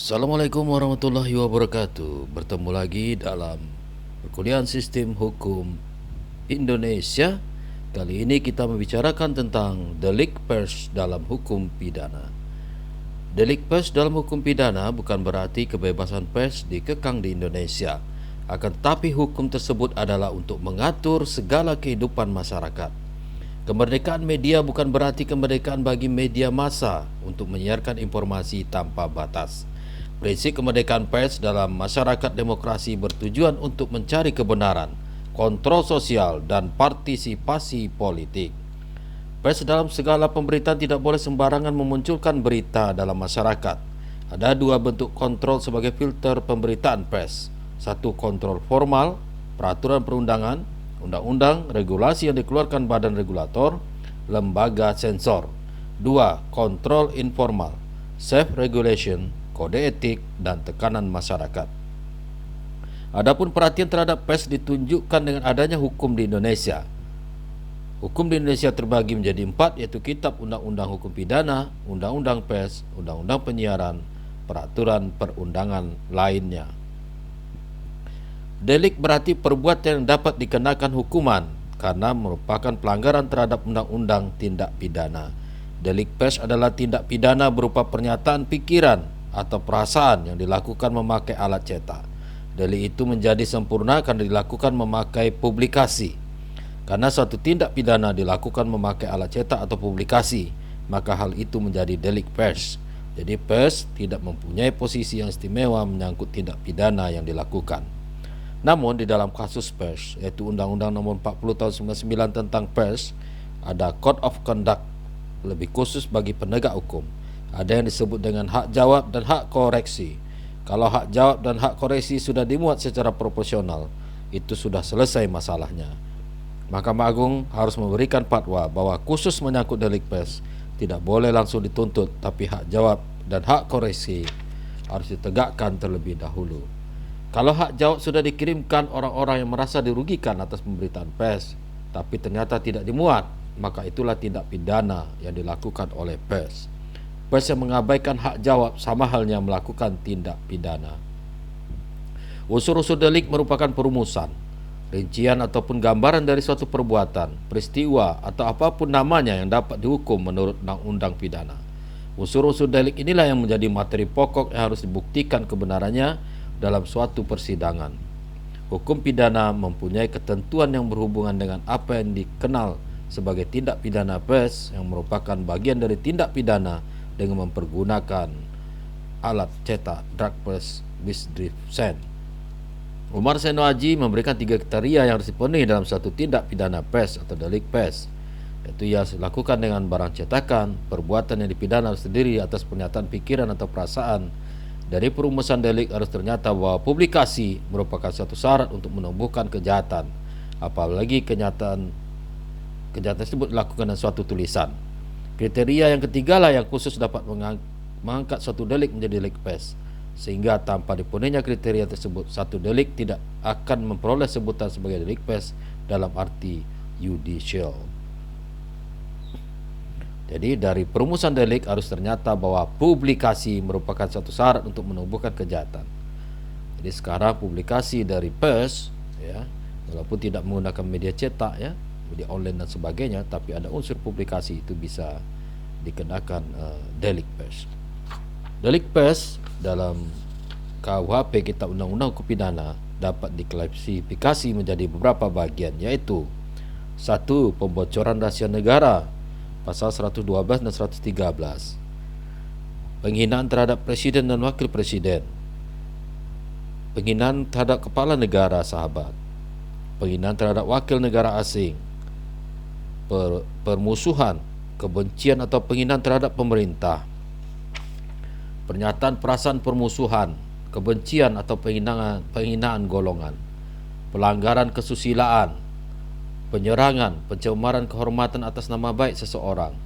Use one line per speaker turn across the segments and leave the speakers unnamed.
Assalamualaikum warahmatullahi wabarakatuh. Bertemu lagi dalam perkuliahan sistem hukum Indonesia. Kali ini kita membicarakan tentang delik pers dalam hukum pidana. Delik pers dalam hukum pidana bukan berarti kebebasan pers dikekang di Indonesia. Akan tetapi hukum tersebut adalah untuk mengatur segala kehidupan masyarakat. Kemerdekaan media bukan berarti kemerdekaan bagi media massa untuk menyiarkan informasi tanpa batas. Prinsip kemerdekaan pers dalam masyarakat demokrasi bertujuan untuk mencari kebenaran, kontrol sosial, dan partisipasi politik. Pers dalam segala pemberitaan tidak boleh sembarangan memunculkan berita dalam masyarakat. Ada dua bentuk kontrol sebagai filter pemberitaan pers. Satu, kontrol formal, peraturan perundangan, undang-undang, regulasi yang dikeluarkan badan regulator, lembaga sensor. Dua, kontrol informal, self-regulation, kode etik, dan tekanan masyarakat. Adapun perhatian terhadap pers ditunjukkan dengan adanya hukum di Indonesia. Hukum di Indonesia terbagi menjadi 4, yaitu Kitab Undang-Undang Hukum Pidana, Undang-Undang Pers, Undang-Undang Penyiaran, peraturan perundangan lainnya. Delik berarti perbuatan yang dapat dikenakan hukuman karena merupakan pelanggaran terhadap undang-undang tindak pidana. Delik pers adalah tindak pidana berupa pernyataan pikiran atau perasaan yang dilakukan memakai alat cetak. Delik itu menjadi sempurna karena dilakukan memakai publikasi. Karena suatu tindak pidana dilakukan memakai alat cetak atau publikasi, maka hal itu menjadi delik pers. Jadi pers tidak mempunyai posisi yang istimewa menyangkut tindak pidana yang dilakukan. Namun di dalam kasus pers, yaitu Undang-Undang Nomor 40 Tahun 99 tentang pers, ada Code of Conduct lebih khusus bagi penegak hukum. Ada yang disebut dengan hak jawab dan hak koreksi. Kalau hak jawab dan hak koreksi sudah dimuat secara proporsional, itu sudah selesai masalahnya. Mahkamah Agung harus memberikan fatwa bahwa khusus menyangkut delik pers tidak boleh langsung dituntut, tapi hak jawab dan hak koreksi harus ditegakkan terlebih dahulu. Kalau hak jawab sudah dikirimkan orang-orang yang merasa dirugikan atas pemberitaan pers, tapi ternyata tidak dimuat, maka itulah tindak pidana yang dilakukan oleh pers. Pers yang mengabaikan hak jawab sama halnya melakukan tindak pidana. Unsur-unsur delik merupakan perumusan, rincian ataupun gambaran dari suatu perbuatan, peristiwa atau apapun namanya yang dapat dihukum menurut undang-undang pidana. Unsur-unsur delik inilah yang menjadi materi pokok yang harus dibuktikan kebenarannya dalam suatu persidangan. Hukum pidana mempunyai ketentuan yang berhubungan dengan apa yang dikenal sebagai tindak pidana pers yang merupakan bagian dari tindak pidana dengan mempergunakan alat cetak drug press distribution. Umar Seno Haji memberikan 3 kriteria yang harus dipenuhi dalam satu tindak pidana pers atau delik pers, yaitu ia dilakukan dengan barang cetakan. Perbuatan yang dipidana harus terdiri atas pernyataan pikiran atau perasaan. Dari perumusan delik harus ternyata bahwa publikasi merupakan satu syarat untuk menumbuhkan kejahatan, apalagi kejahatan tersebut dilakukan dengan suatu tulisan. Kriteria yang ketiga lah yang khusus dapat mengangkat suatu delik menjadi delik pers, sehingga tanpa dipenuhinya kriteria tersebut, satu delik tidak akan memperoleh sebutan sebagai delik pers dalam arti judicial. Jadi dari perumusan delik harus ternyata bahwa publikasi merupakan satu syarat untuk menumbuhkan kejahatan. Jadi sekarang publikasi dari pers, ya, walaupun tidak menggunakan media cetak, ya, media online dan sebagainya, tapi ada unsur publikasi, itu bisa dikenakan delik pers. Delik pers dalam KUHP, Kitab Undang-Undang Hukum Pidana, dapat diklasifikasi menjadi beberapa bagian, yaitu 1. Pembocoran rahasia negara, pasal 112 dan 113. Penghinaan terhadap presiden dan wakil presiden, penghinaan terhadap kepala negara sahabat, penghinaan terhadap wakil negara asing, permusuhan, kebencian atau penghinaan terhadap pemerintah, pernyataan perasaan permusuhan, kebencian atau penghinaan golongan, pelanggaran kesusilaan, penyerangan, pencemaran kehormatan atas nama baik seseorang,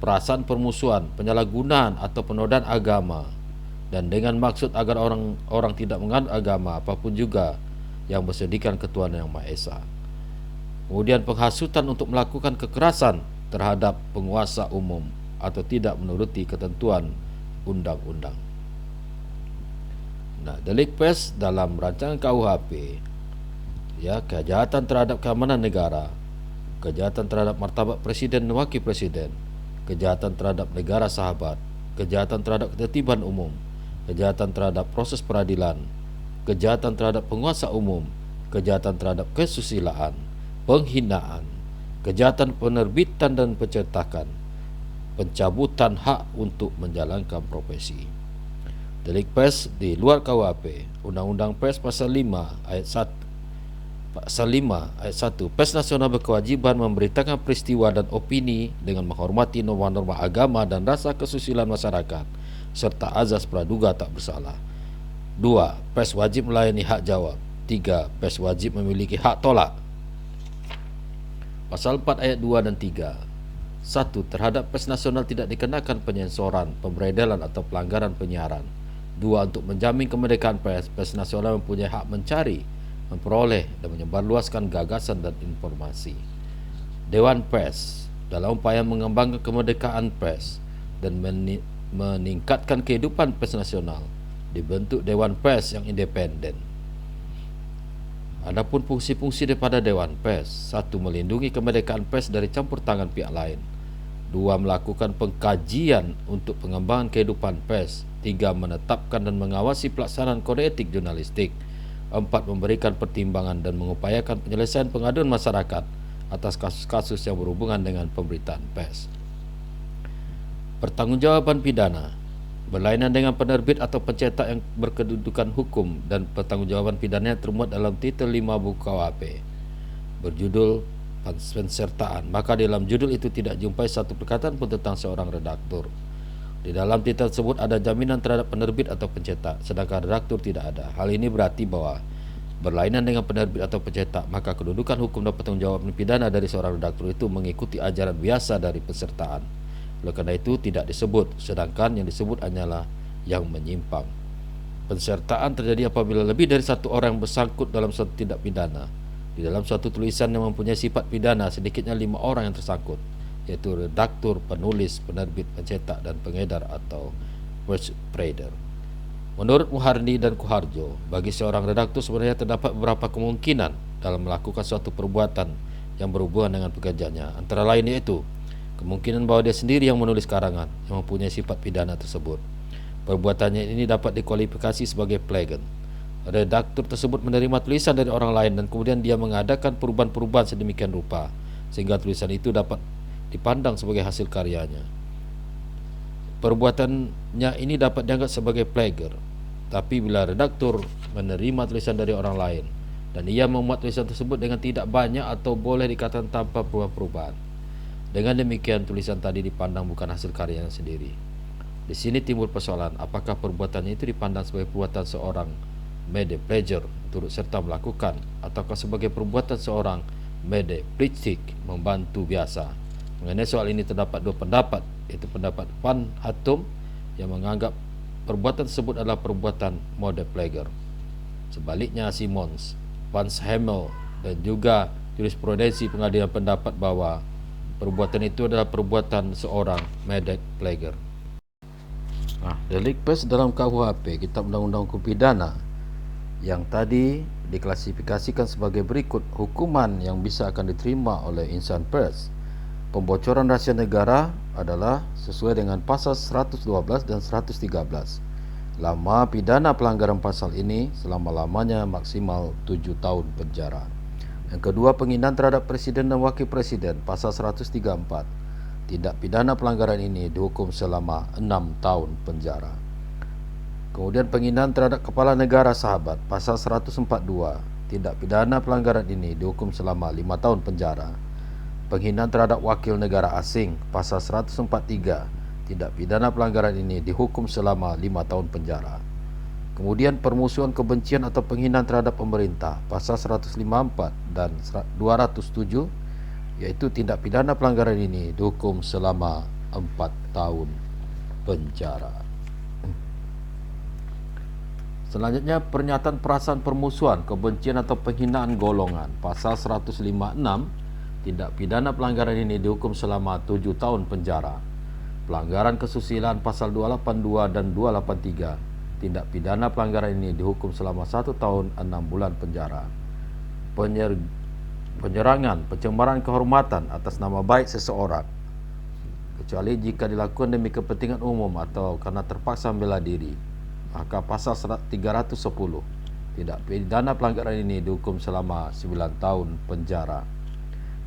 perasaan permusuhan, penyalahgunaan atau penodaan agama, dan dengan maksud agar orang tidak menganut agama apapun juga yang bersedikan ketuhanan yang Maha Esa. Kemudian penghasutan untuk melakukan kekerasan terhadap penguasa umum atau tidak menuruti ketentuan undang-undang. Nah, delik pers dalam rancangan KUHP, ya, kejahatan terhadap keamanan negara, kejahatan terhadap martabat presiden dan wakil presiden, kejahatan terhadap negara sahabat, kejahatan terhadap ketertiban umum, kejahatan terhadap proses peradilan, kejahatan terhadap penguasa umum, kejahatan terhadap kesusilaan, penghinaan, kejahatan penerbitan dan pencetakan, pencabutan hak untuk menjalankan profesi. Delik pers di luar KUHP, Undang-Undang Pers Pasal 5 ayat 1, pers nasional berkewajiban memberitakan peristiwa dan opini dengan menghormati norma-norma agama dan rasa kesusilaan masyarakat serta azas praduga tak bersalah. 2. Pers wajib melayani hak jawab. 3. Pers wajib memiliki hak tolak. Pasal 4 ayat 2 dan 3. 1. Terhadap pers nasional tidak dikenakan penyensoran, pemberedelan atau pelanggaran penyiaran. 2. Untuk menjamin kemerdekaan pers, pers nasional mempunyai hak mencari, memperoleh dan menyebarluaskan gagasan dan informasi. Dewan Pers dalam upaya mengembangkan kemerdekaan pers dan meningkatkan kehidupan pers nasional dibentuk Dewan Pers yang independen. Adapun fungsi-fungsi daripada Dewan Pers: 1. Melindungi kemerdekaan pers dari campur tangan pihak lain. 2. Melakukan pengkajian untuk pengembangan kehidupan pers. 3. Menetapkan dan mengawasi pelaksanaan kode etik jurnalistik. 4. Memberikan pertimbangan dan mengupayakan penyelesaian pengaduan masyarakat atas kasus-kasus yang berhubungan dengan pemberitaan pers. Pertanggungjawaban pidana berlainan dengan penerbit atau pencetak yang berkedudukan hukum, dan pertanggungjawaban pidananya termuat dalam titel 5 buku KUHP berjudul pensertaan. Maka dalam judul itu tidak jumpai satu perkataan pun tentang seorang redaktur. Di dalam titel tersebut ada jaminan terhadap penerbit atau pencetak, sedangkan redaktur tidak ada. Hal ini berarti bahwa berlainan dengan penerbit atau pencetak, maka kedudukan hukum dan pertanggungjawaban pidana dari seorang redaktur itu mengikuti ajaran biasa dari pesertaan. Oleh karena itu tidak disebut, sedangkan yang disebut hanyalah yang menyimpang. Pensertaan terjadi apabila lebih dari satu orang bersangkut dalam suatu tindak pidana. Di dalam suatu tulisan yang mempunyai sifat pidana, sedikitnya 5 orang yang tersangkut, yaitu redaktur, penulis, penerbit, pencetak, dan pengedar atau spreader. Menurut Muhardi dan Kuharjo, bagi seorang redaktur sebenarnya terdapat beberapa kemungkinan dalam melakukan suatu perbuatan yang berhubungan dengan pekerjaannya. Antara lain yaitu kemungkinan bahwa dia sendiri yang menulis karangan yang mempunyai sifat pidana tersebut. Perbuatannya ini dapat dikualifikasi sebagai plagiat. Redaktur tersebut menerima tulisan dari orang lain dan kemudian dia mengadakan perubahan-perubahan sedemikian rupa sehingga tulisan itu dapat dipandang sebagai hasil karyanya. Perbuatannya ini dapat dianggap sebagai plagiat. Tapi bila redaktur menerima tulisan dari orang lain dan ia memuat tulisan tersebut dengan tidak banyak atau boleh dikatakan tanpa perubahan-perubahan, dengan demikian tulisan tadi dipandang bukan hasil karyanya sendiri. Di sini timbul persoalan, apakah perbuatannya itu dipandang sebagai perbuatan seorang mede pleasure turut serta melakukan, ataukah sebagai perbuatan seorang mede plictic membantu biasa. Mengenai soal ini terdapat dua pendapat, yaitu pendapat Van Hattum yang menganggap perbuatan tersebut adalah perbuatan mode pleasure. Sebaliknya Simons, Van Hemel dan juga jurisprudensi pengadilan pendapat bahwa perbuatan itu adalah perbuatan seorang mede pleasure. Delik pers dalam KUHP, Kitab Undang-Undang Hukum Pidana, yang tadi diklasifikasikan sebagai berikut hukuman yang bisa akan diterima oleh insan pers. Pembocoran rahasia negara adalah sesuai dengan pasal 112 dan 113. Lama pidana pelanggaran pasal ini selama-lamanya maksimal 7 tahun penjara. Yang kedua, penghinaan terhadap presiden dan wakil presiden, pasal 134. Tindak pidana pelanggaran ini dihukum selama 6 tahun penjara. Kemudian penghinaan terhadap kepala negara sahabat, pasal 142. Tindak pidana pelanggaran ini dihukum selama 5 tahun penjara. Penghinaan terhadap wakil negara asing, pasal 143. Tindak pidana pelanggaran ini dihukum selama 5 tahun penjara. Kemudian permusuhan kebencian atau penghinaan terhadap pemerintah, pasal 154 dan 207, yaitu tindak pidana pelanggaran ini dihukum selama 4 tahun penjara. Selanjutnya, pernyataan perasaan permusuhan, kebencian atau penghinaan golongan, pasal 156, tindak pidana pelanggaran ini dihukum selama 7 tahun penjara. Pelanggaran kesusilaan, pasal 282 dan 283, tindak pidana pelanggaran ini dihukum selama 1 tahun 6 bulan penjara. Penyerangan, pencemaran kehormatan atas nama baik seseorang, kecuali jika dilakukan demi kepentingan umum atau karena terpaksa membela diri, maka pasal 310 tindak pidana pelanggaran ini dihukum selama 9 tahun penjara.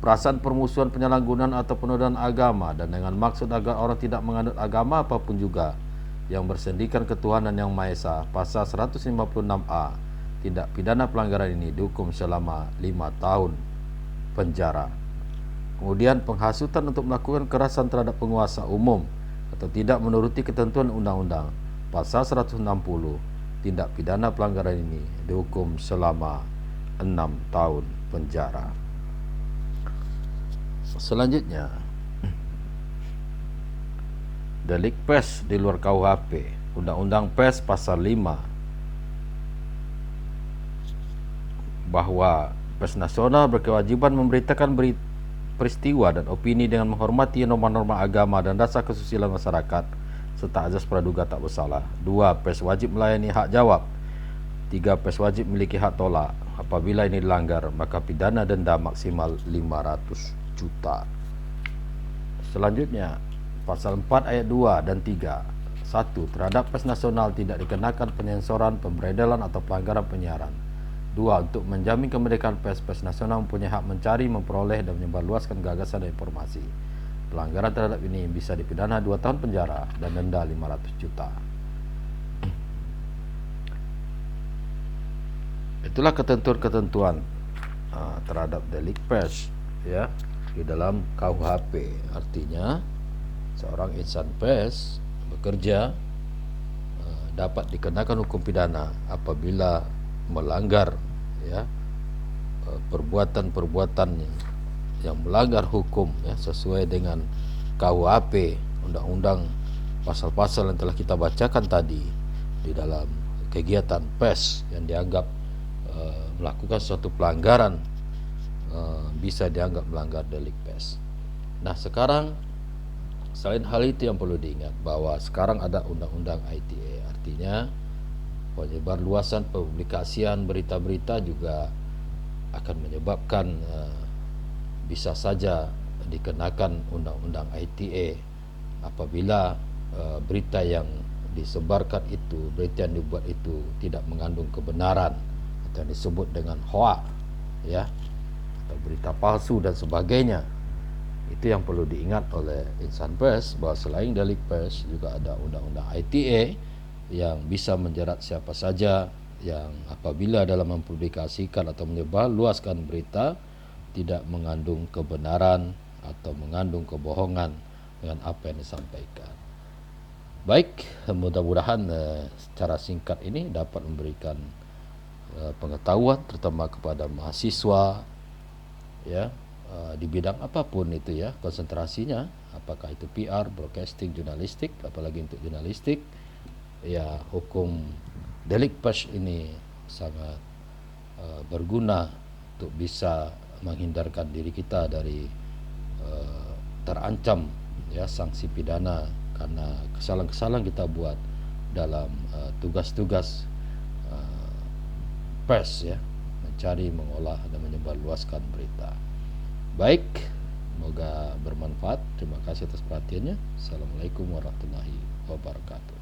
Perasaan permusuhan, penyalahgunaan atau penodaan agama dan dengan maksud agar orang tidak menganut agama apapun juga yang bersendikan ketuhanan yang Maha Esa, pasal 156A tindak pidana pelanggaran ini dihukum selama 5 tahun penjara. Kemudian penghasutan untuk melakukan kekerasan terhadap penguasa umum atau tidak menuruti ketentuan undang-undang, pasal 160 tindak pidana pelanggaran ini dihukum selama 6 tahun penjara. Selanjutnya, delik pers di luar KUHP, Undang-Undang Pers pasal 5, bahwa pers nasional berkewajiban memberitakan peristiwa dan opini dengan menghormati norma-norma agama dan dasar kesusilaan masyarakat serta azas praduga tak bersalah. 2. Pers wajib melayani hak jawab. 3. Pers wajib memiliki hak tolak. Apabila ini dilanggar, maka pidana denda maksimal 500 juta. Selanjutnya, pasal 4 ayat 2 dan 3. 1. Terhadap pers nasional tidak dikenakan penyensoran, pemberedalan atau pelanggaran penyiaran. 2. Untuk menjamin kemerdekaan pers nasional mempunyai hak mencari, memperoleh dan menyebarluaskan gagasan dan informasi. Pelanggaran terhadap ini bisa dipidana 2 tahun penjara dan denda 500 juta. Itulah ketentuan-ketentuan terhadap delik pers, ya, di dalam KUHP. Artinya seorang insan pers bekerja dapat dikenakan hukum pidana apabila melanggar, ya, perbuatan-perbuatan yang melanggar hukum, ya, sesuai dengan KUHP, undang-undang, pasal-pasal yang telah kita bacakan tadi di dalam kegiatan pers yang dianggap melakukan suatu pelanggaran, bisa dianggap melanggar delik pers. Nah, sekarang selain hal itu yang perlu diingat bahwa sekarang ada undang-undang ITE, artinya penyebarluasan publikasian berita-berita juga akan menyebabkan bisa saja dikenakan undang-undang ITE apabila berita yang disebarkan itu, berita yang dibuat itu tidak mengandung kebenaran atau yang disebut dengan hoax, ya, atau berita palsu dan sebagainya. Itu yang perlu diingat oleh insan pers, bahwa selain delik pers juga ada undang-undang ITE yang bisa menjerat siapa saja yang apabila dalam mempublikasikan atau menyebarluaskan berita tidak mengandung kebenaran atau mengandung kebohongan dengan apa yang disampaikan. Baik, mudah-mudahan secara singkat ini dapat memberikan pengetahuan terutama kepada mahasiswa, ya, di bidang apapun itu, ya, konsentrasinya, apakah itu PR, broadcasting, jurnalistik, apalagi untuk jurnalistik, ya, hukum delik pers ini sangat berguna untuk bisa menghindarkan diri kita dari terancam, ya, sanksi pidana karena kesalahan-kesalahan kita buat dalam tugas-tugas pers, ya, mencari, mengolah dan menyebarluaskan berita. Baik, semoga bermanfaat. Terima kasih atas perhatiannya. Assalamualaikum warahmatullahi wabarakatuh.